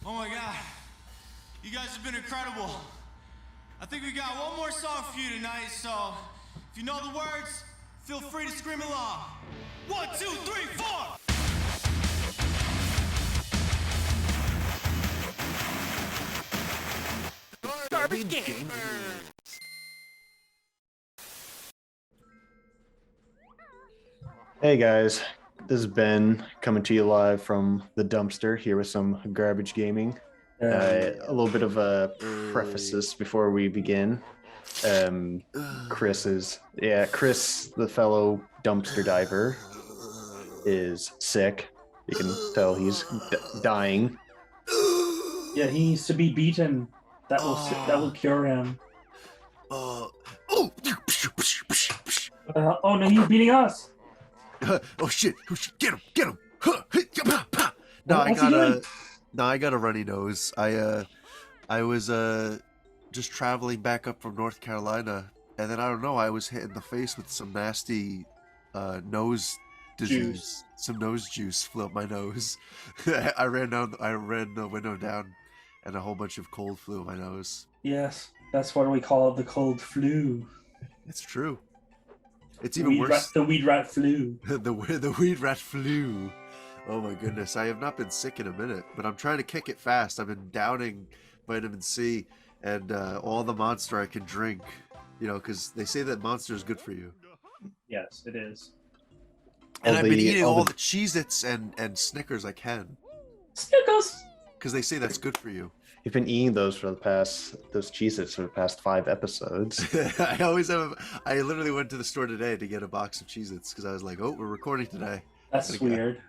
Oh my God. You guys have been incredible. I think we got one more song for you tonight, so if you know the words, feel free to scream along. 1, 2, 3, 4! Garbage game. Hey guys, this is Ben coming to you live from the dumpster here with some garbage gaming. A little bit of a preface before we begin. Chris, the fellow dumpster diver, is sick. You can tell he's dying. Yeah, he needs to be beaten. That will cure him. Oh no, he's beating us. Oh shit! Get him! No, I got a runny nose. I was just traveling back up from North Carolina, and then I don't know. I was hit in the face with some nasty nose disease. Some nose juice flew up my nose. I ran the window down, and a whole bunch of cold flew up my nose. Yes, that's what we call the cold flu. It's true. It's even worse. The weed rat flu. the weed rat flu. Oh my goodness, I have not been sick in a minute, but I'm trying to kick it fast. I've been downing vitamin C and all the Monster I can drink, because they say that Monster is good for you. Yes, it is. And I've been eating all the Cheez-Its and Snickers I can. Snickers! Because they say that's good for you. You've been eating those Cheez-Its for the past 5 episodes. I literally went to the store today to get a box of Cheez-Its because I was like, oh, we're recording today. That's weird.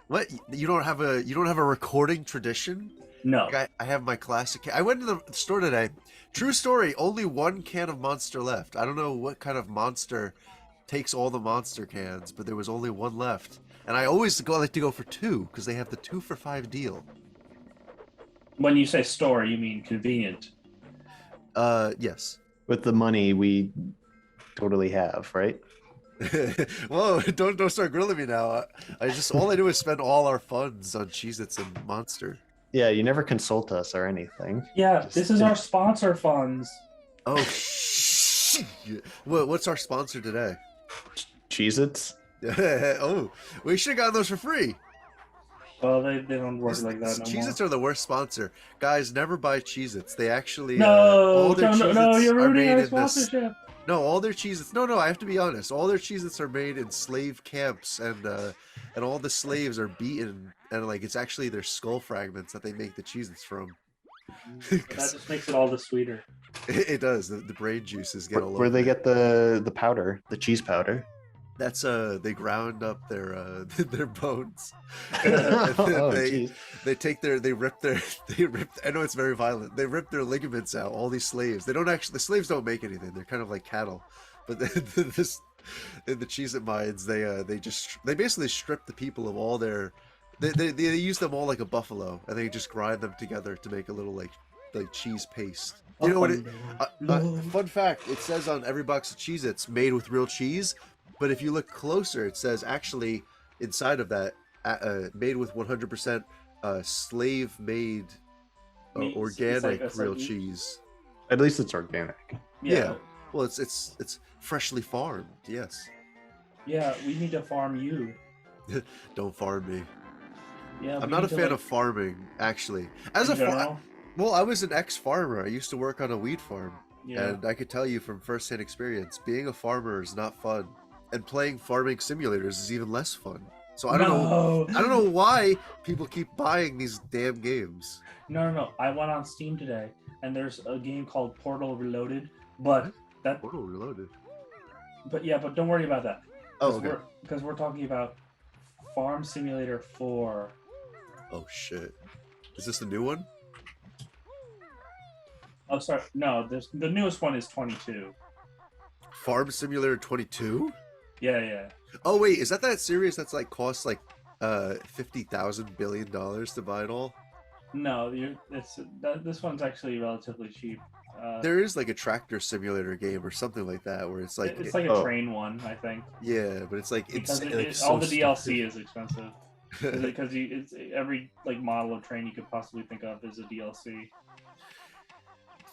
What? You don't have a recording tradition? No. Like I have my classic. I went to the store today. True story. Only 1 can of Monster left. I don't know what kind of monster takes all the Monster cans, but there was only 1 left. And I always like to go for 2 because they have the 2 for $5 deal. When you say store, you mean convenient. Yes. With the money we totally have, right? Whoa! Don't start grilling me now. All I do is spend all our funds on Cheez-Its and Monster. Yeah, you never consult us or anything. Yeah, this is our sponsor funds. Oh shit! What's our sponsor today? Cheez-Its? Oh, we should have gotten those for free. Well, they don't work like that no more. Cheez-Its are the worst sponsor. Guys, never buy Cheez-Its. They actually no, you're ruining our sponsorship. No, all their Cheez-Its. No, I have to be honest. All their Cheez-Its are made in slave camps, and all the slaves are beaten, and it's actually their skull fragments that they make the Cheez-Its from. That just makes it all the sweeter. It does. The brain juices get all over. Where they get the powder, the cheese powder. That's they ground up their bones. They rip. I know it's very violent. They rip their ligaments out. All these slaves. The slaves don't make anything. They're kind of like cattle. But in the Cheez-It mines, they basically strip the people of all their. They use them all like a buffalo, and they just grind them together to make a little like cheese paste. You know what? Fun fact: it says on every box of Cheez-Its made with real cheese. But if you look closer, it says actually inside of that, made with 100% slave-made organic real cheese. At least it's organic. Yeah. Well, it's freshly farmed. Yes. Yeah, we need to farm you. Don't farm me. Yeah. I'm not a fan of farming, actually. Well, I was an ex-farmer. I used to work on a weed farm. Yeah. And I could tell you from first-hand experience, being a farmer is not fun. And playing farming simulators is even less fun. So I don't know why people keep buying these damn games. No. I went on Steam today, and there's a game called Portal Reloaded. But Portal Reloaded. But don't worry about that. Oh, okay. Because we're talking about Farm Simulator 4. Oh shit! Is this the new one? Oh, sorry. No, the newest one is 22. Farm Simulator 22? Yeah. Oh wait, is that series that's costs $50,000 billion to buy it all? No, this one's actually relatively cheap. There is a tractor simulator game or something like that where it's a train one, I think. Yeah, but it's all so the DLC is expensive. because it's every like model of train you could possibly think of is a DLC.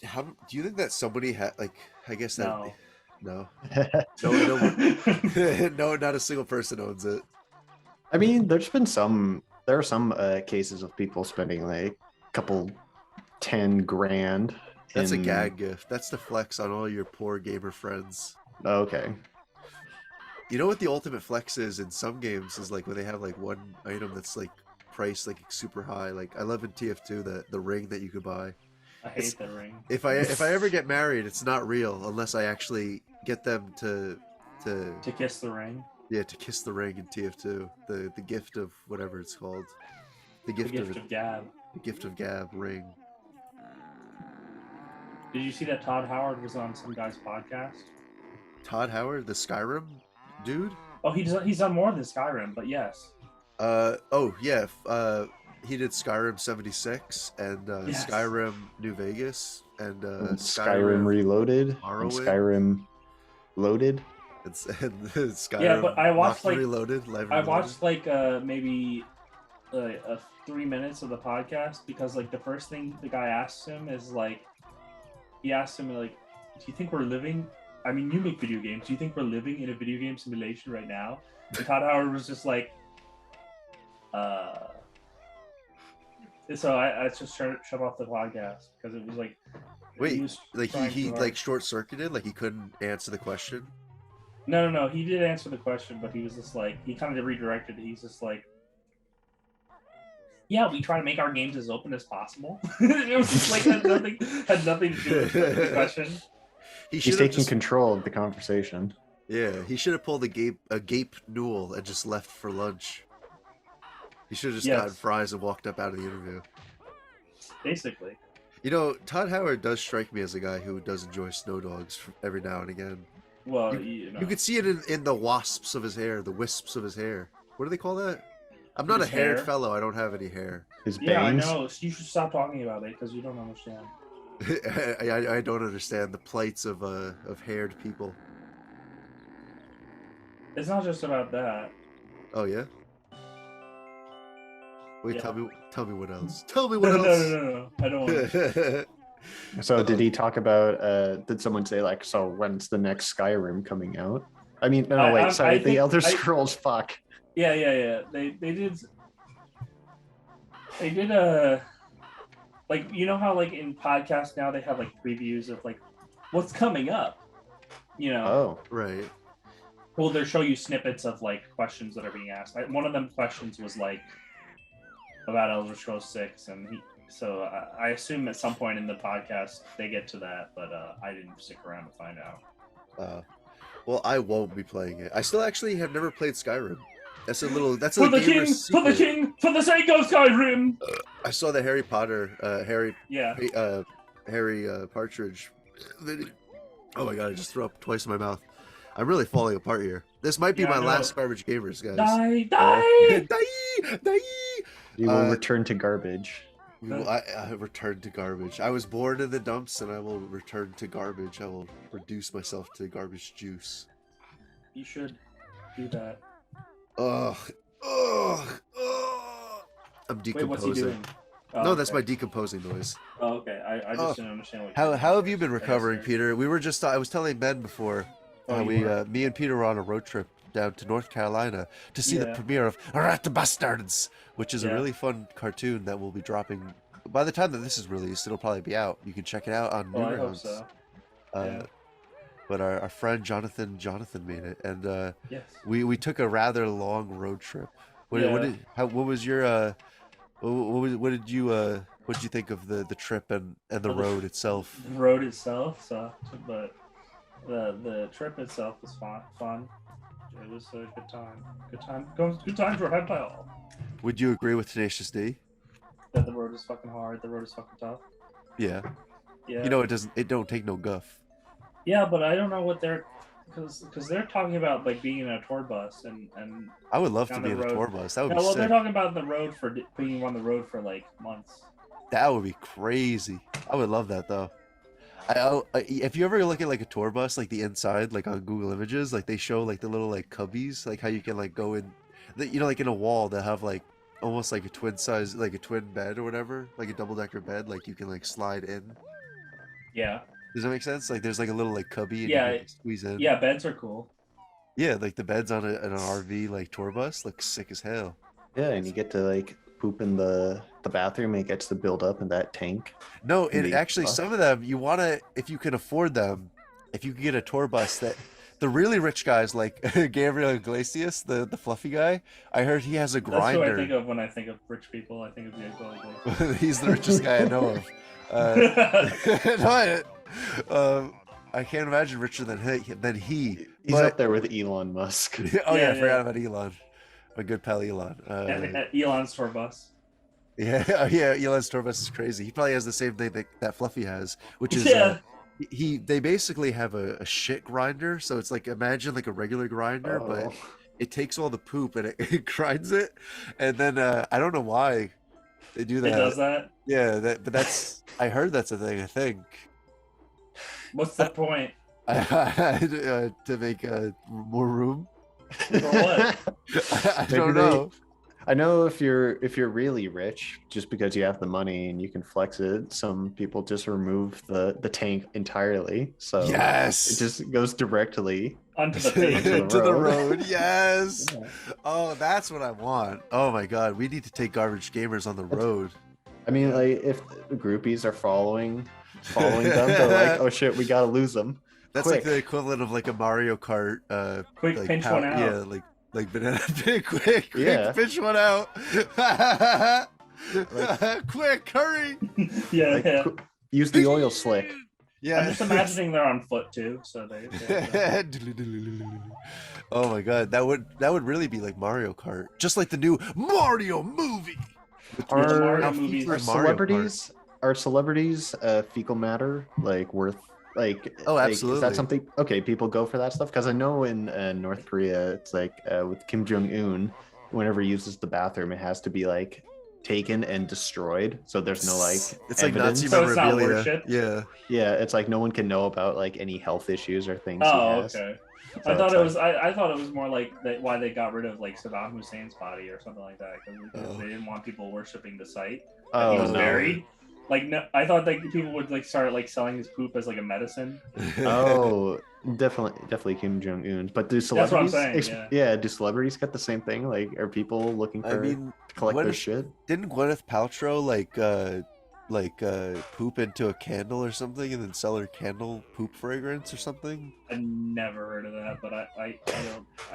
How do you think that somebody had like? I guess that No. no, no, not a single person owns it. I mean, there are some cases of people spending like a couple 10 grand. That's a gag gift. That's the flex on all your poor gamer friends. Okay. You know what the ultimate flex is in some games is like when they have like one item that's like priced like super high. Like I love in TF2 the ring that you could buy. I hate the ring. If I ever get married, it's not real unless I actually get them to kiss the ring. Yeah, to kiss the ring in TF2. The gift of whatever it's called. The gift of gab. The gift of gab ring. Did you see that Todd Howard was on some guy's podcast? Todd Howard, the Skyrim dude? Oh, he's done more than Skyrim, but yes. Oh yeah. He did Skyrim 76 and Yes. Skyrim New Vegas and Skyrim Reloaded and Skyrim Loaded. And Skyrim. Yeah, but I watched like Reloaded. I watched like maybe 3 minutes of the podcast because like the first thing the guy asks him is like, he asked him like, "Do you think we're living? I mean, you make video games. Do you think we're living in a video game simulation right now?" And Todd Howard was just like, So I just shut off the podcast because it was like. Wait, like he like short circuited, like he couldn't answer the question. No. He did answer the question, but he was just like he kind of redirected. He's just like, yeah, we try to make our games as open as possible. It was just like had nothing to do with the question. He's taking control of the conversation. Yeah, he should have pulled a gape Newell and just left for lunch. He should have just gotten fries and walked up out of the interview. Basically. You know, Todd Howard does strike me as a guy who does enjoy snow dogs every now and again. Well, you could see it in the wasps of his hair, the wisps of his hair. What do they call that? I'm not a haired fellow. I don't have any hair. His bangs? Yeah, I know. You should stop talking about it because you don't understand. I don't understand the plights of haired people. It's not just about that. Oh yeah. Wait, Yeah. tell me what else. Tell me what else. No. I don't want to. So did he talk about, did someone say like, so when's the next Skyrim coming out? I mean, no, wait, sorry, the Elder Scrolls, fuck. Yeah. They did like, you know how like in podcasts now they have like previews of like what's coming up, you know? Oh, right. Well, they'll show you snippets of like questions that are being asked. One of them questions was like about Elder Scrolls 6, and so I assume at some point in the podcast they get to that, but I didn't stick around to find out. Well, I won't be playing it. I still actually have never played Skyrim. That's for the king, for the sake of Skyrim. I saw the Harry Potter, Harry Partridge video. Oh my god! I just threw up twice in my mouth. I'm really falling apart here. This might be my last Garbage Gamers, guys. Die! You will return to garbage. I return to garbage. I was born in the dumps, and I will return to garbage. I will reduce myself to garbage juice. You should do that. Ugh. I'm decomposing. Wait, what's he doing? Oh, no, that's my decomposing noise. Oh, okay. I just didn't understand what. How have you been recovering, Peter? We were just I was telling Ben before. Me and Peter were on a road trip down to North Carolina to see the premiere of RATBASTERDZ, which is a really fun cartoon that will be dropping. By the time that this is released, it'll probably be out. You can check it out on Newgrounds. I hope so. But our friend Jonathan made it, and yes. we took a rather long road trip. What did you think of the trip and the road itself? The road itself sucked, but the trip itself was fun. It was a good time. Good times were had by all. Would you agree with Tenacious D? That the road is fucking hard. The road is fucking tough. Yeah. Yeah. You know it don't take no guff. Yeah, but I don't know what they're because they're talking about like being in a tour bus and. I would love to be in a tour bus. That would be well, sick. they're talking about the road for being on the road for like months. That would be crazy. I would love that though. If you ever look at like a tour bus, like the inside, like on Google Images, like they show like the little like cubbies, like how you can like go in, like in a wall they have like almost like a twin size, like a twin bed or whatever, like a double-decker bed, like you can like slide in. Yeah. Does that make sense? Like there's like a little like cubby and Yeah, you can squeeze in. Yeah, beds are cool. Yeah, like the beds on an RV like tour bus look sick as hell. Yeah, and you get to like poop in the bathroom and it gets to build up in that tank. No, And it the- actually some of them you wanna, if you can afford them, if you can get a tour bus that the really rich guys like Gabriel Iglesias, the fluffy guy, I heard he has a That's who I think grinder. of when I think of rich people. I think of Diego Iglesias. He's the richest guy I know of. No, I can't imagine richer than he. He's but- up there with Elon Musk. Oh yeah, I Yeah, forgot yeah. about Elon. My good pal Elon. At Elon's tour bus. Yeah, Elon's tour bus is crazy. He probably has the same thing that Fluffy has, which is Yeah. they basically have a shit grinder. So it's like, imagine like a regular grinder, but Oh. it takes all the poop and it grinds it, and then I don't know why they do It that. does that. Yeah, but that's I heard that's a thing. I think What's the point? to make more room. For what? I Maybe don't they- know. I know if you're really rich, just because you have the money and you can flex it, some people just remove the tank entirely. So Yes. it just goes directly Onto the To page. the to the road. road. Yes. Yeah. Oh, that's what I want. Oh my god, we need to take garbage gamers on the road. I mean, like if the groupies are following them, they're like, "Oh shit, we gotta lose them." That's Quick. like the equivalent of like a Mario Kart. Quick Like pinch one out. Yeah, like banana. quick, Yeah. pinch one out. Quick, hurry. Yeah, Like, yeah. use the oil slick. Yeah. I'm just imagining they're on foot too, so they Oh my god, that would really be like Mario Kart, just like the new Mario movie. Yeah, the Mario Now movies featuring Are Mario Kart. celebrities fecal matter like worth like? Oh, like, is absolutely. that something? Okay, people go for that stuff because I know in North Korea it's like with Kim Jong Un, whenever he uses the bathroom, it has to be like taken and destroyed. So there's no like it's like evidence. Nazi So it's not memorabilia. worship? Yeah. Yeah, it's like no one can know about like any health issues or things. Oh, he has. okay. So I thought it's it like- was. I thought it was more like that. Why they got rid of like Saddam Hussein's body or something like that because Oh. they didn't want people worshiping the site. Oh, He was no. buried. Like no, I thought that people would like start like selling his poop as like a medicine. Oh, definitely Kim Jong Un. But do That's what I'm celebrities? saying, yeah, do celebrities get the same thing? Like, are people looking for I mean, to collect their Gwyneth- shit? didn't Gwyneth Paltrow poop into a candle or something and then sell her candle poop fragrance or something? I never heard of that, but I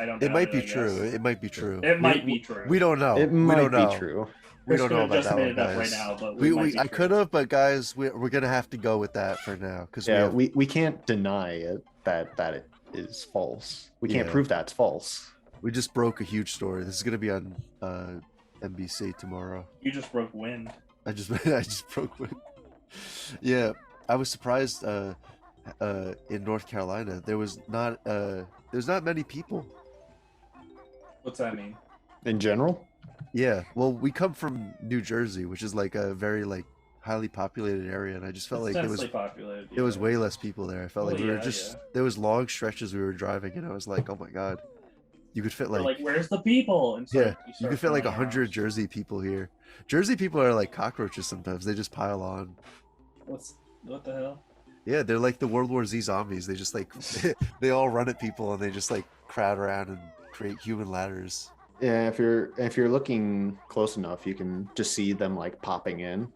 don't. It doubt might I be guess. true. It might be true. It might We- be true. We don't know. It we might don't know. be true. We Chris don't know could've about just that one, made it up guys. right now, but it might be I true. could have, but guys, we're gonna have to go with that for now because Yeah, we can't deny it that it is false. We can't Yeah. prove that's false. we just broke a huge story. This is gonna be on NBC tomorrow. You just broke wind. I just broke wind. Yeah, I was surprised. In North Carolina, there's not many people. What's that mean? In general, Yeah, well, we come from New Jersey, which is like a very like highly populated area, and I just felt It's like it was densely populated. it was yeah. way less people there. I felt Oh, like we were yeah, just yeah. there was long stretches we were driving, and I was like, oh my god, you could fit They're like, like, where's the people? And so yeah, you start could fit like filling 100 around. Jersey people here. Jersey people are like cockroaches sometimes. They just pile on. What the hell? Yeah, they're like the World War Z zombies. They just like they all run at people and they just like crowd around and create human ladders. yeah. If you're looking close enough, you can just see them like popping in.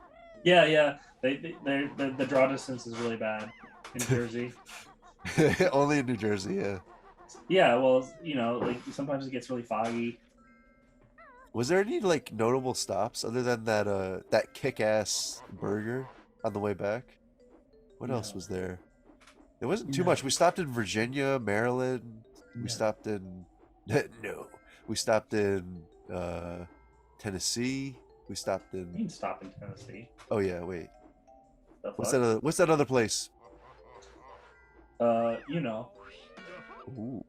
Yeah, yeah. The draw distance is really bad in Jersey. Only in New Jersey, yeah. Yeah, well, you know, like sometimes it gets really foggy. Was there any like notable stops other than that kick-ass burger on the way back? What else No. was there? It wasn't too No. much. We stopped in Virginia, Maryland. No. We stopped in no. We stopped in Tennessee. We stopped You in can stop in Tennessee. oh yeah, wait. The What's fuck? what's that other place? You know, Ooh,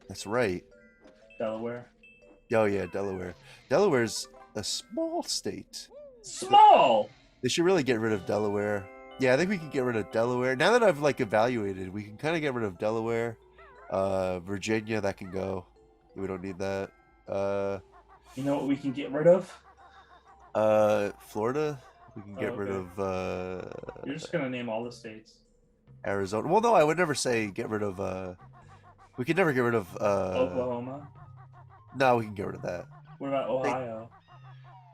that's right. Delaware. Oh yeah, Delaware. Delaware's a small state. Small. They should really get rid of Delaware. Yeah, I think we can get rid of Delaware. Now that I've like evaluated, we can kind of get rid of Delaware. Virginia, that can go. We don't need that. You know what we can get rid of? Florida. We can get rid okay. of You're just gonna name all the states. Arizona. Well, no, I would never say get rid of. We could never get rid of. Oklahoma. No, we can get rid of that. What about Ohio?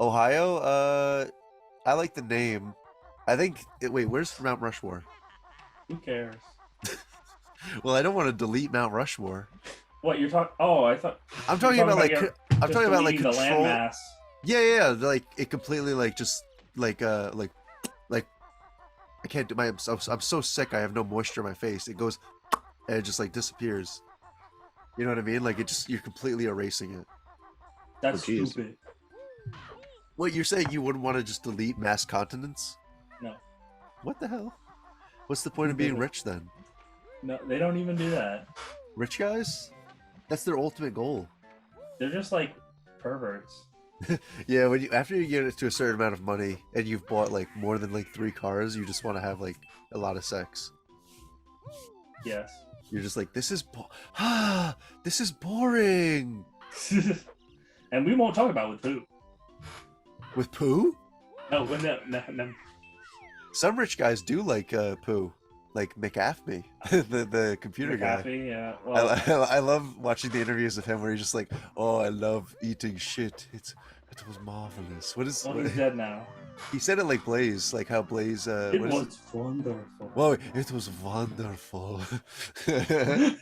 Ohio. I like the name. I think. Wait, where's Mount Rushmore? Who cares? Well, I don't want to delete Mount Rushmore. What you're talking? Oh, I thought. I'm talking about like. I'm talking about like the control. landmass. Yeah, like it completely like just like I can't do I'm so sick. I have no moisture in my face. It goes and it just like disappears. You know what I mean? Like it just you're completely erasing it. That's geez. stupid. What you're saying? You wouldn't want to just delete mass continents? No. What the hell? What's the point of being rich then? No, they don't even do that. Rich guys? That's their ultimate goal. They're just like perverts. Yeah, when you after you get to a certain amount of money and you've bought like more than like 3 cars, you just want to have like a lot of sex. Yes. You're just like, this is this is boring. And we won't talk about with who. With poo? No, no. Some rich guys do like poo, like McAfee, the computer guy. McAfee, yeah. Well, I love watching the interviews of him where he's just like, oh, I love eating shit. It was marvelous. he's dead now. He said it like Blaze, like how Blaze. It was wonderful. Whoa, it was wonderful. Yeah,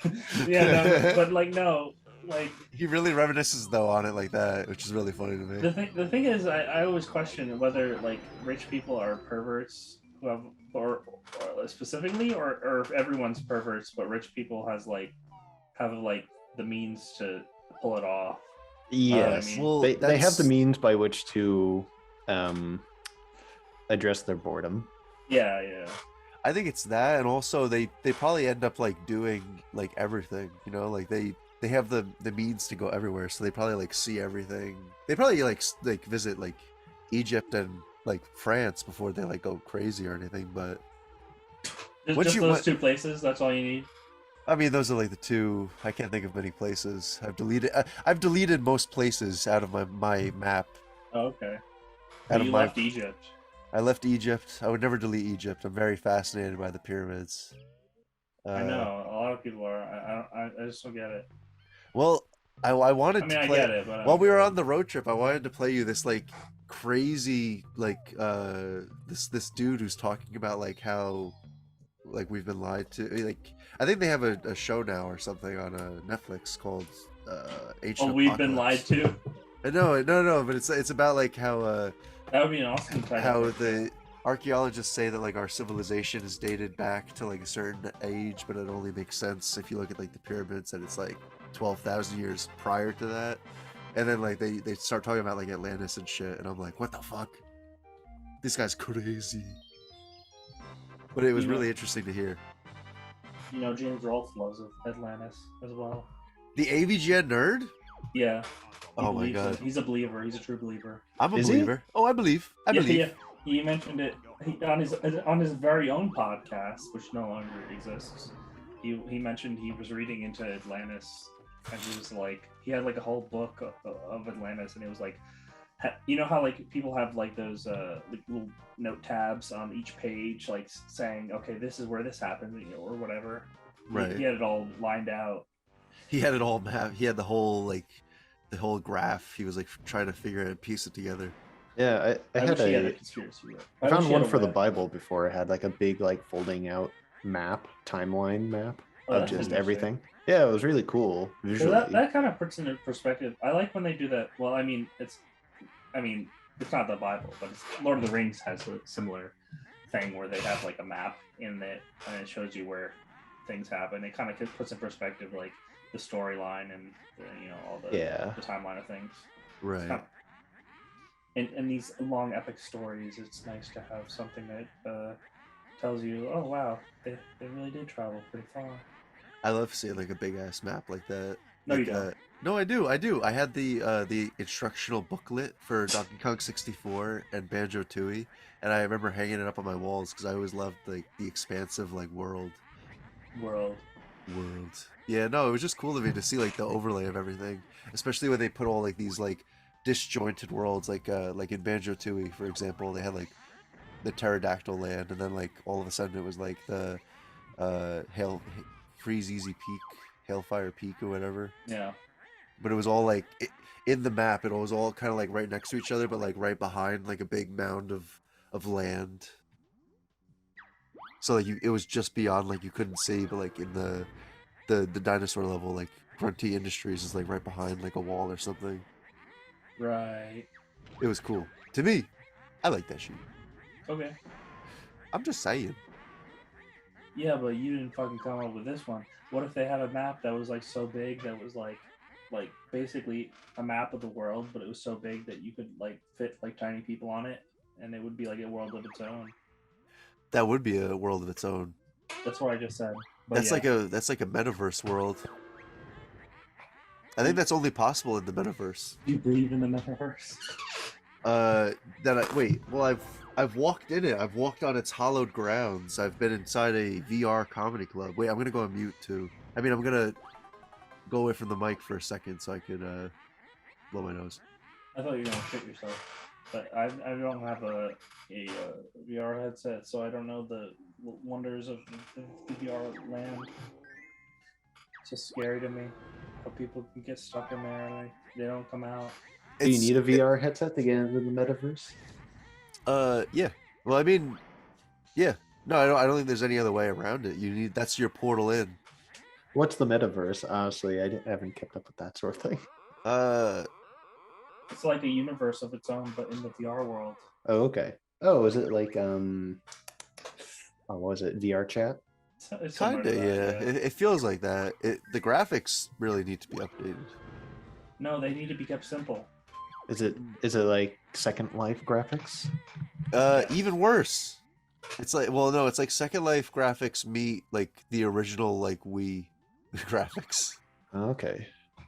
no, but like no, like he really reminisces though on it like that, which is really funny to me. the thing is, I always question whether like rich people are perverts who have or specifically or if everyone's perverts, but rich people have the means to pull it off. Yes, I mean? Well, they have the means by which to address their boredom. Yeah. I think it's that, and also they probably end up like doing like everything, you know, like they have the means to go everywhere, so they probably like see everything. They probably like visit like Egypt and like France before they like go crazy or anything. But Just those 2 places. That's all you need. I mean, those are like the 2. I can't think of many places. I've deleted most places out of my map. Oh, okay. Out of You left Egypt. I left Egypt. I would never delete Egypt. I'm very fascinated by the pyramids. I know a lot of people are. I just don't get it. Well, I wanted to play. I get it, but while we were on the road trip, I wanted to play you this like crazy like this dude who's talking about like how like we've been lied to. Like I think they have a show now or something on Netflix called Ancient we've been lied to. No, but it's about like how That would be an awesome title. how the archaeologists say that like our civilization is dated back to like a certain age, but it only makes sense if you look at like the pyramids and it's like 12,000 years prior to that. And then like they start talking about like Atlantis and shit, and I'm like, what the fuck? This guy's crazy. But it was really interesting to hear. You know, James Rolfe loves Atlantis as well. The AVGN nerd? Yeah. Oh my god. He's a believer. He's a true believer. I'm a Is he? believer. Oh, I believe. I believe. Yeah. He mentioned it on his very own podcast, which no longer exists. He mentioned he was reading into Atlantis, and he was like, he had like a whole book of Atlantis, and it was like, you know how like people have like those like little note tabs on each page, like saying, okay, this is where this happened, you know, or whatever. Right. He had it all lined out. He had it all mapped. He had the whole graph. He was like trying to figure it and piece it together. Yeah, I wish had he had a a conspiracy. I found one for the Bible before. It had like a big like folding out map, timeline map of that's just interesting. everything. Yeah, it was really cool visually. So that kind of puts into perspective. I like when they do that. Well, I mean, it's not the Bible, but Lord of the Rings has a similar thing where they have like a map in it, and it shows you where things happen. It kind of puts in perspective like the storyline and all the timeline of things. Right. Kind of, in these long epic stories, it's nice to have something that tells you, oh wow, they really did travel pretty far. I love seeing like a big ass map like that. No, like, you don't. No, I do. I had the instructional booklet for Donkey Kong 64 and Banjo Tooie, and I remember hanging it up on my walls because I always loved like the expansive like world. Yeah, no, it was just cool to me to see like the overlay of everything, especially when they put all like these like disjointed worlds, like in Banjo Tooie, for example, they had like the pterodactyl land, and then like all of a sudden it was like the Freeze Easy Peak, Hailfire Peak, or whatever. Yeah. But it was all like in the map. It was all kind of like right next to each other, but like right behind like a big mound of land. So like it was just beyond, like you couldn't see, but like in the dinosaur level, like Grunty Industries is like right behind like a wall or something. Right. It was cool. To me, I like that shit. Okay. I'm just saying. Yeah, but you didn't fucking come up with this one. What if they had a map that was like so big that was like basically a map of the world, but it was so big that you could like fit like tiny people on it, and it would be like a world of its own. That would be a world of its own. That's what I just said. But That's yeah. like a metaverse world. I think that's only possible in the metaverse. You believe in the metaverse? I've walked in it. I've walked on its hallowed grounds. I've been inside a VR comedy club. Wait, I'm gonna go on mute too. I mean, I'm gonna go away from the mic for a second so I could blow my nose. I thought you were gonna shit yourself, but I don't have a VR headset, so I don't know the wonders of the VR land. It's just scary to me how people can get stuck in there and they don't come out. Do you need a VR headset to get into the metaverse? Yeah. Well, I mean, yeah. No, I don't think there's any other way around it. That's your portal in. What's the metaverse? Honestly, I haven't kept up with that sort of thing. It's like a universe of its own, but in the VR world. Oh, okay. Oh, is it like what was it? VR chat? It's similar to Kinda, that, yeah. It feels like that. The graphics really need to be updated. No, they need to be kept simple. Is it like Second Life graphics? Even worse. It's like, well, no, it's like Second Life graphics meet like the original like Wii graphics. Okay.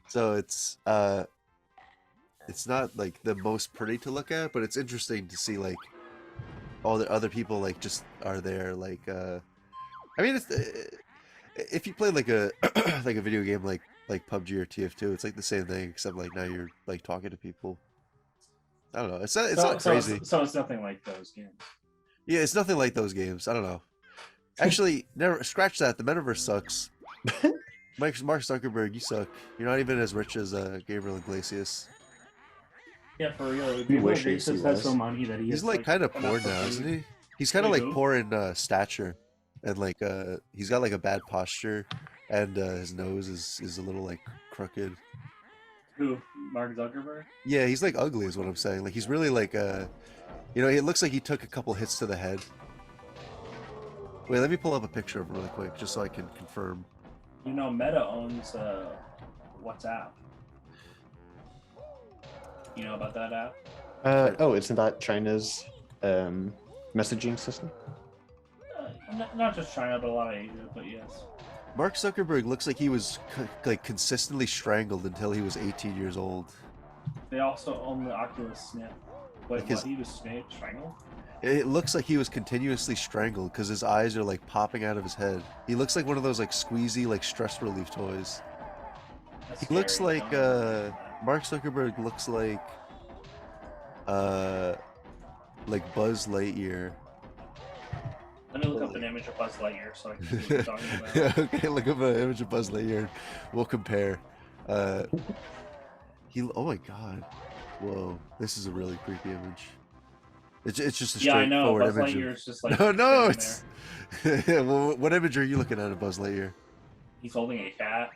So it's not like the most pretty to look at, but it's interesting to see like all the other people like just are there. Like, I mean, if you play like a like a video game like PUBG or TF2, it's like the same thing, except like now you're like talking to people. I don't know. It's not crazy. So it's nothing like those games. Yeah, it's nothing like those games. I don't know. Actually, never scratch that. The metaverse sucks. Mark Zuckerberg, you suck. You're not even as rich as Gabriel Iglesias. Yeah, for real. You Gabriel wish he Iglesias was. has so money that He's like kind of poor enough now, for isn't food. he? He's kind of Wait, like who? poor in stature, and like he's got like a bad posture, and his nose is a little like crooked. Who? Mark Zuckerberg? Yeah, he's like ugly, is what I'm saying. Like he's really like it looks like he took a couple hits to the head. Wait, let me pull up a picture of him really quick, just so I can confirm. You know, Meta owns WhatsApp. You know about that app? Oh, isn't that China's messaging system? Not just China, but a lot of Asia. But yes. Mark Zuckerberg looks like he was like consistently strangled until he was 18 years old. They also own the Oculus Snap. Wait, Like his- what? He was strangled? It looks like he was continuously strangled because his eyes are like popping out of his head. He looks like one of those like squeezy like stress relief toys. That's He looks scary. like Don't- Mark Zuckerberg looks like Buzz Lightyear. Let me look up an image of Buzz Lightyear so I can see what you're talking about. Okay, look up an image of Buzz Lightyear. We'll compare. Oh my god. Whoa, this is a really creepy image. It's just a Yeah, I know. straightforward Buzz image. Lightyear's just like. No, sitting it's there. well, what image are you looking at of Buzz Lightyear? He's holding a cat.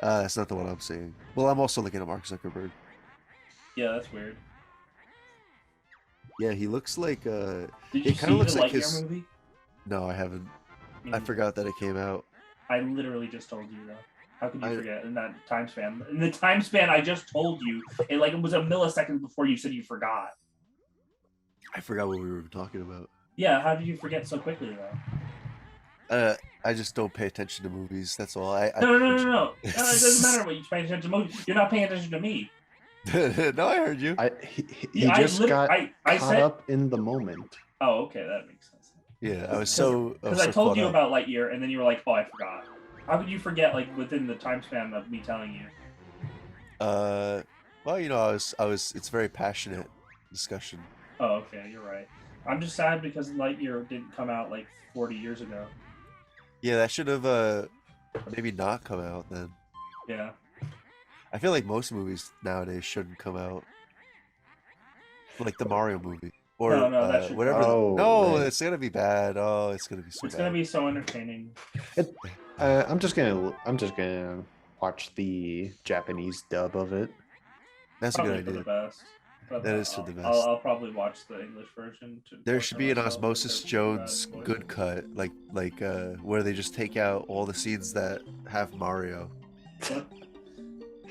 That's not the one I'm seeing. Well, I'm also looking at Mark Zuckerberg. Yeah, that's weird. Yeah, he looks like Did you It see kinda looks the like Lightyear his- movie? No, I haven't. I Mm, forgot that it came out. I literally just told you though. How could you I- forget in that time span? In the time span I just told you, it was a millisecond before you said you forgot. I forgot what we were talking about. Yeah, how did you forget so quickly though? I just don't pay attention to movies. That's all. No. It doesn't matter what you pay attention to. Movies. You're not paying attention to me. No, I heard you. He Yeah, just got I caught said. up in the moment. Oh, okay, that makes sense. Yeah, I was so. Because I told you about Lightyear, and then you were like, "Oh, I forgot." How could you forget like within the time span of me telling you? Well, it's a very passionate discussion. Oh, okay, you're right. I'm just sad because Lightyear didn't come out like 40 years ago. Yeah, that should have maybe not come out then. Yeah. I feel like most movies nowadays shouldn't come out. Like the Mario movie. Or No, that should whatever. Oh, No, right. it's gonna be bad. Oh, it's gonna be so It's bad. gonna be so entertaining. I'm just gonna watch the Japanese dub of it. That's a Probably good for the idea. best. But That is for the best. I'll probably watch the English version. There should be an myself because Osmosis they're Jones bad voices. good cut, like where they just take out all the scenes that have Mario. What?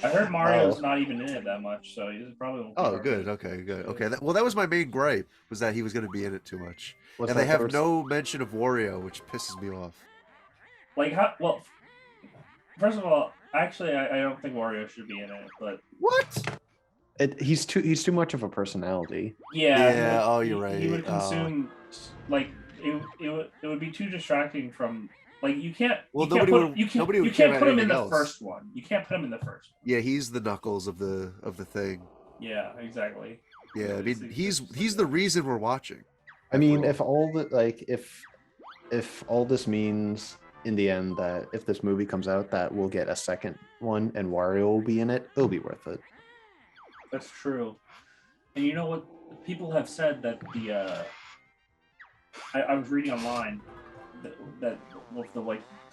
I heard Mario's Oh. not even in it that much, so he probably won't. be Oh, hard good. to- Okay, good. Okay. That was my main gripe, was that he was going to be in it too much. What's And they that have first- no mention of Wario, which pisses me off. Like how? Well, first of all, actually, I don't think Wario should be in it, but What? He's too much of a personality. yeah. Yeah, like, oh, you're He would right. Oh. consume like it would be too distracting from. Like you can't. Well, you can't nobody put, would- you can't, nobody you would care can't about put him in the anything else. first one. You can't put him in the first one. Yeah, he's the Knuckles of the thing. Yeah, exactly. Yeah, I It's- mean, it's- he's the reason we're watching. I mean, if all this means in the end that if this movie comes out that we'll get a second one and Wario will be in it, it'll be worth it. That's true. And you know what? People have said that I was reading online that was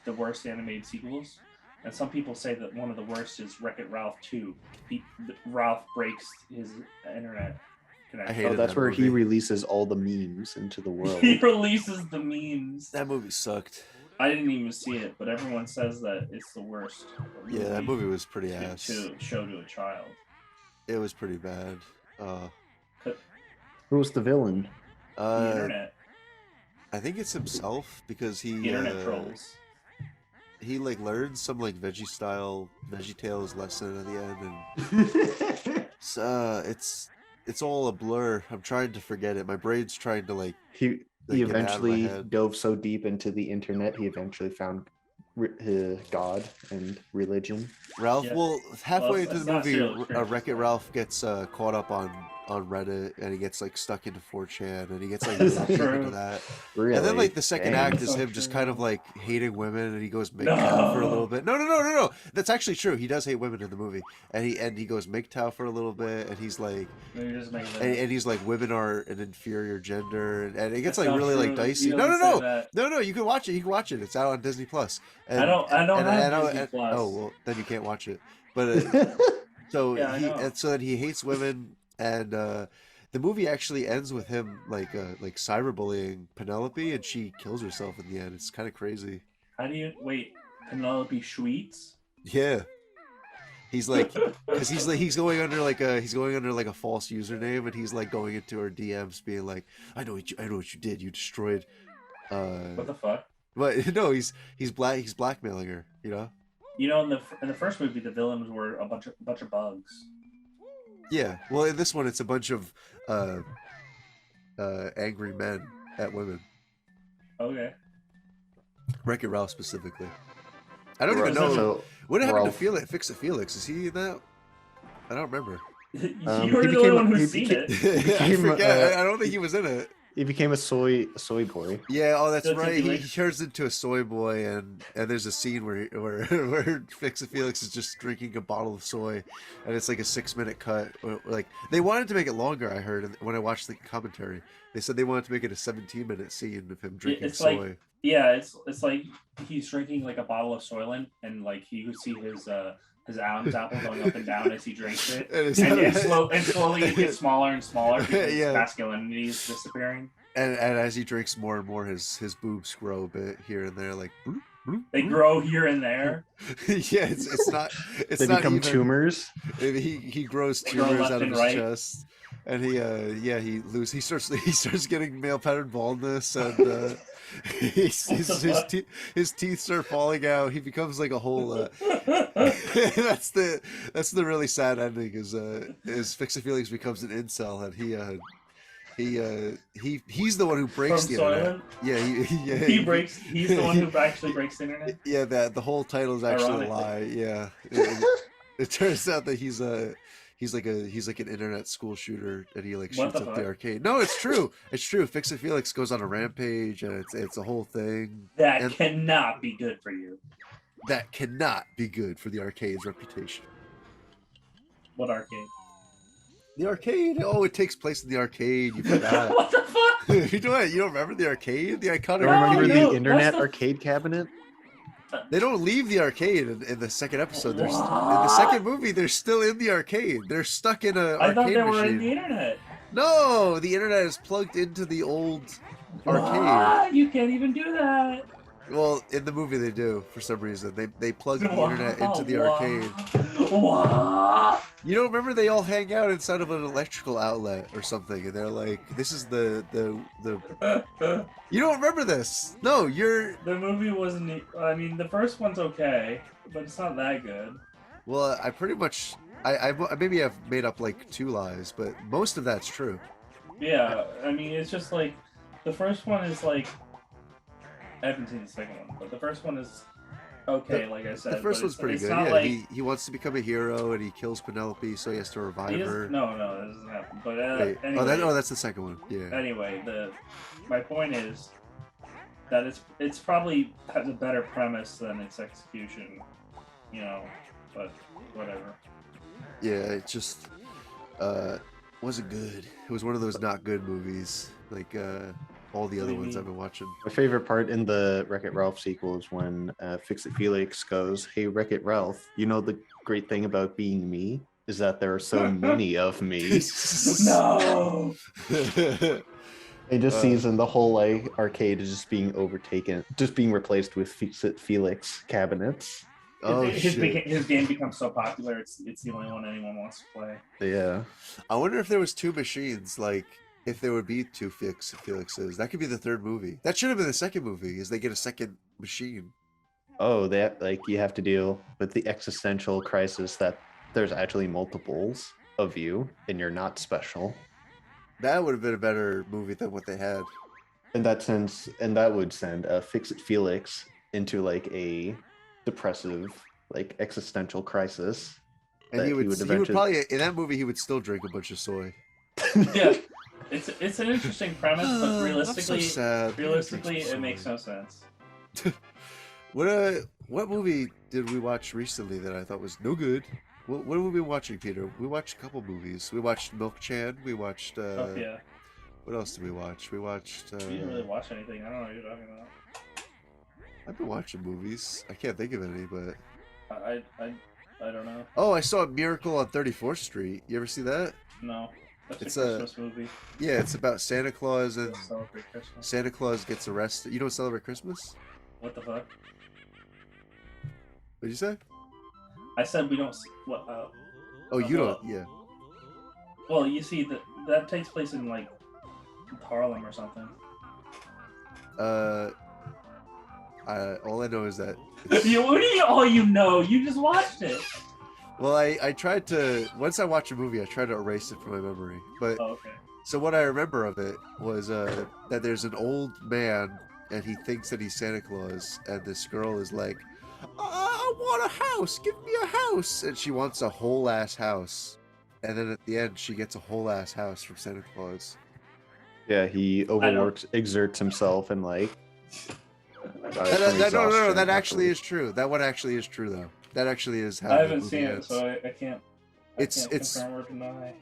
the worst animated sequels, and some people say that one of the worst is Wreck-It Ralph 2. Ralph breaks his internet connection. hated Oh, that's that where he movie. releases all the memes into the world. He releases the memes. That movie sucked. I didn't even see it, but everyone says that it's the worst. Yeah, that movie was pretty to, ass. to show to a child. It was pretty bad. Who was the villain? The internet, I think it's himself because the internet trolls. he like learns some like VeggieTales lesson at the end, and it's all a blur. I'm trying to forget it. My brain's trying to like He get it out of my eventually head. dove so deep into the internet, he eventually found his God and religion. Ralph. Yeah. Well, halfway Well, into the that's movie, not serial Wreck-It experience. Ralph gets caught up on Reddit, and he gets like stuck into 4chan, and he gets like Is really that deep true? into that. Really? And then like the second Dang. act is So him just true. kind of like hating women, and he goes MGTOW for a No. little bit. No. That's actually true. He does hate women in the movie, and he goes MGTOW for a little bit, and he's like, Maybe just make that. and he's like, women are an inferior gender, and it gets That's like not really like true. dicey. You No, don't say that. no. You can watch it. You can watch it. It's out on Disney Plus. And, I don't have Disney and- Plus. Oh well, then you can't watch it. But so Yeah, I know. and so then he hates women, and the movie actually ends with him like cyberbullying Penelope, and she kills herself in the end. It's kind of crazy. How do you wait? Penelope Schweetz? Yeah, he's like, because he's going under like a false username, and he's like going into her DMs, being like, I know what you did. You destroyed. What the fuck? But no, he's blackmailing her. You know. You know, in the first movie, the villains were a bunch of bugs. Yeah. Well, in this one, it's a bunch of angry men at women. Okay. Wreck-It Ralph specifically. I don't even Ralph- know. So, What happened Ralph- to Felix? Fix It Felix? Is he in that? I don't remember. You he were the only became- one he who's seen became- it. I became, forget. I don't think he was in it. he became a soy boy. Yeah. Oh, that's That's right. like- He turns into a soy boy, and there's a scene where Fix It Felix is just drinking a bottle of soy, and it's like a 6-minute cut. Like they wanted to make it longer. I heard when I watched the commentary. They said they wanted to make it a 17-minute scene of him drinking It's soy. like yeah, it's like he's drinking like a bottle of Soylent, and like you could see his Adam's apple going up and down as he drinks it, And it's- and slowly it gets smaller and smaller because Yeah. masculinity is disappearing. And as he drinks more and more, his boobs grow a bit here and there, like bloop, bloop, They bloop. grow here and there. Yeah, it's not. It's They not become even, tumors. He grows They grow tumors left out of and his right. chest, and he starts getting male pattern baldness, and his teeth start falling out. He becomes like a whole. That's the really sad ending. Is Fix It Felix becomes an incel, and he's the one who breaks From the internet. Soylent? Yeah, He's the one who actually breaks the internet. Yeah, that the whole title is actually Ironically. a lie. Yeah, it turns out that he's he's like an internet school shooter, and he like What shoots the up the fuck? arcade. No, it's true. It's true. Fix It Felix goes on a rampage, and it's a whole thing. That And cannot be good for you. that cannot be good for the arcade's reputation. What arcade? The arcade. Oh, it takes place in the arcade. You forgot. What the fuck? You don't remember the arcade? The iconic You remember arcade? no, the internet that's the- arcade cabinet? They don't leave the arcade in the second episode. In the What? second movie, they're still in the arcade. They're stuck in a I thought arcade they were machine. in the internet. No, the internet is plugged into the old arcade. What? You can't even do that. Well, in the movie they do for some reason. They plug the Wow, internet into the wow. arcade. What? You don't remember they all hang out inside of an electrical outlet or something, and they're like, "This is the." You don't remember this? No, you're. The movie wasn't. I mean, the first one's okay, but it's not that good. Well, I pretty much. I maybe I've made up like 2 lies, but most of that's true. Yeah, I mean, it's just like the first one is like. I haven't seen the second one, but the first one is okay. Like I said, The first but one's pretty it's good. Not Yeah, like, he wants to become a hero, and he kills Penelope, so he has to revive he her. doesn't, no, that doesn't happen. But Wait, anyway, that's the second one. Yeah. anyway, my point is that it's probably has a better premise than its execution, you know. But whatever. Yeah, it just wasn't good. It was one of those not good movies, like all the What other do you ones mean? I've been watching. My favorite part in the Wreck-It Ralph sequel is when Fix It Felix goes, "Hey, Wreck-It Ralph, you know the great thing about being me is that there are so many of me." No. He just sees in the whole like arcade is just being overtaken, just being replaced with Fix It Felix cabinets. Oh shit! His game becomes so popular, it's the only one anyone wants to play. Yeah. I wonder if there was 2 machines, like if there would be 2 Felixes. That could be the 3rd movie. That should have been the 2nd movie, is they get a 2nd machine. Oh, that like you have to deal with the existential crisis that there's actually multiples of you and you're not special. That would have been a better movie than what they had. In that sense, and that would send Fix It Felix into like a depressive, like existential crisis. And that he would eventually- probably in that movie he would still drink a bunch of soy. Yeah, it's an interesting premise, but I'm so realistically, sad. it makes no sense. What movie did we watch recently that I thought was no good? What have we been watching, Peter? We watched a couple movies. We watched Milk Chan. We watched. Oh yeah, What else did we watch? We watched. you didn't really watch anything. I don't know what you're talking about. I've been watching movies. I can't think of any, but. I don't know. Oh, I saw Miracle on 34th Street. You ever see that? No, that's It's a a- Christmas movie. Yeah, it's about Santa Claus and Celebrate Christmas. Santa Claus gets arrested. You don't celebrate Christmas? What the fuck? What'd you say? I said we don't. What? Oh, you well- don't. Yeah. Well, you see that takes place in like Harlem or something. All I know is that. What do you? All you know, you just watched it. Well, I tried to. Once I watch a movie, I try to erase it from my memory. But Oh, okay. so what I remember of it was that there's an old man and he thinks that he's Santa Claus, and this girl is like, I want a house. Give me a house, and she wants a whole ass house. And then at the end, she gets a whole ass house from Santa Claus. Yeah, he overworks, exerts himself, and like. No, that actually is true. That one actually is true, though. That actually is how. I the haven't movie seen it, ends. so I can't. It's confirm or deny.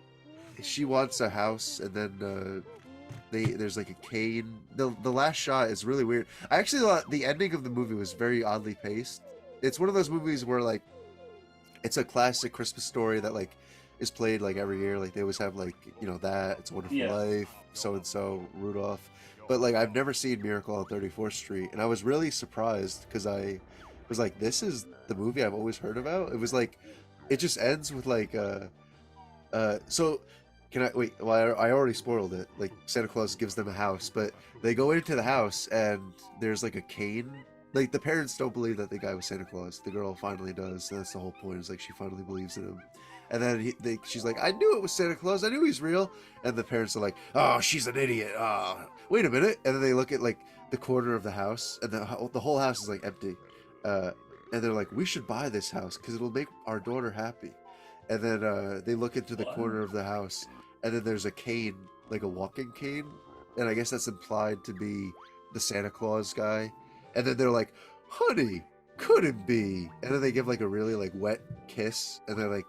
she wants a house, and then there's like a cane. The last shot is really weird. I actually thought the ending of the movie was very oddly paced. It's one of those movies where like it's a classic Christmas story that like is played like every year. Like they always have like, you know, that It's a Wonderful Yeah. Life, so and so, Rudolph. But like I've never seen Miracle on 34th Street, and I was really surprised because I was like, this is the movie I've always heard about. It was like it just ends with like so can I wait? Well, I already spoiled it. Like Santa Claus gives them a house, but they go into the house and there's like a cane. Like the parents don't believe that the guy was Santa Claus. The girl finally does. And that's the whole point. Is like she finally believes in him. And then she's like, I knew it was Santa Claus. I knew he's real. And the parents are like, oh, she's an idiot. Wait a minute. And then they look at like the corner of the house, and the whole house is like empty. And they're like, we should buy this house because it'll make our daughter happy. and then they look into the corner of the house, and then there's a cane, like a walking cane, and I guess that's implied to be the Santa Claus guy. And then they're like, "Honey, could it be?" And then they give like a really like wet kiss, and they're like,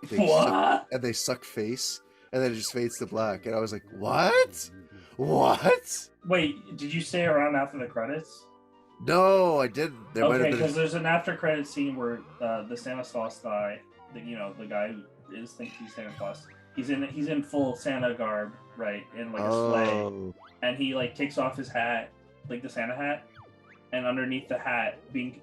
they suck face, and then it just fades to black. And I was like, "What? What?" Wait, did you stay around after the credits? No, I didn't. There might Okay, have been. because there's an after credit scene where the Santa Claus guy, the guy who thinks he's Santa Claus, he's in full Santa garb, right, in like a sleigh, and he like takes off his hat, like the Santa hat, and underneath the hat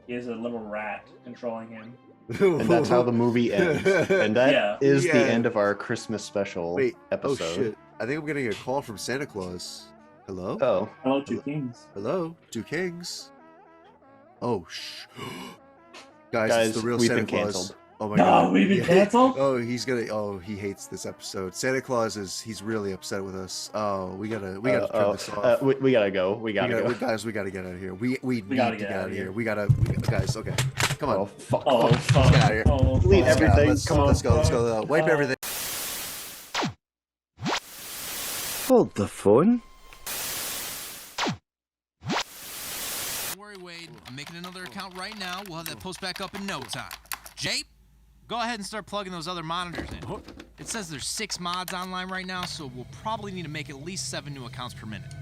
is a little rat controlling him. And that's how the movie ends. And that is the end of our Christmas special episode. Oh shit! I think I'm getting a call from Santa Claus. Hello? Oh. Hello, two kings. Hello, two kings. Oh, guys, it's the real we've Santa been Claus. canceled. Oh my god. We've been canceled? Oh, he hates this episode. Santa Claus he's really upset with us. Oh, we gotta turn this off. We gotta go. We gotta go. Guys, we gotta get out of here. We need to get out of here. Guys, okay. Come on. Oh, fuck. Let's get out of here. Delete everything. Let's go. Wipe everything. Hold the phone. Don't worry, Wade. I'm making another account right now. We'll have that post back up in no time. Jay, go ahead and start plugging those other monitors in. It says there's 6 mods online right now, so we'll probably need to make at least 7 new accounts per minute.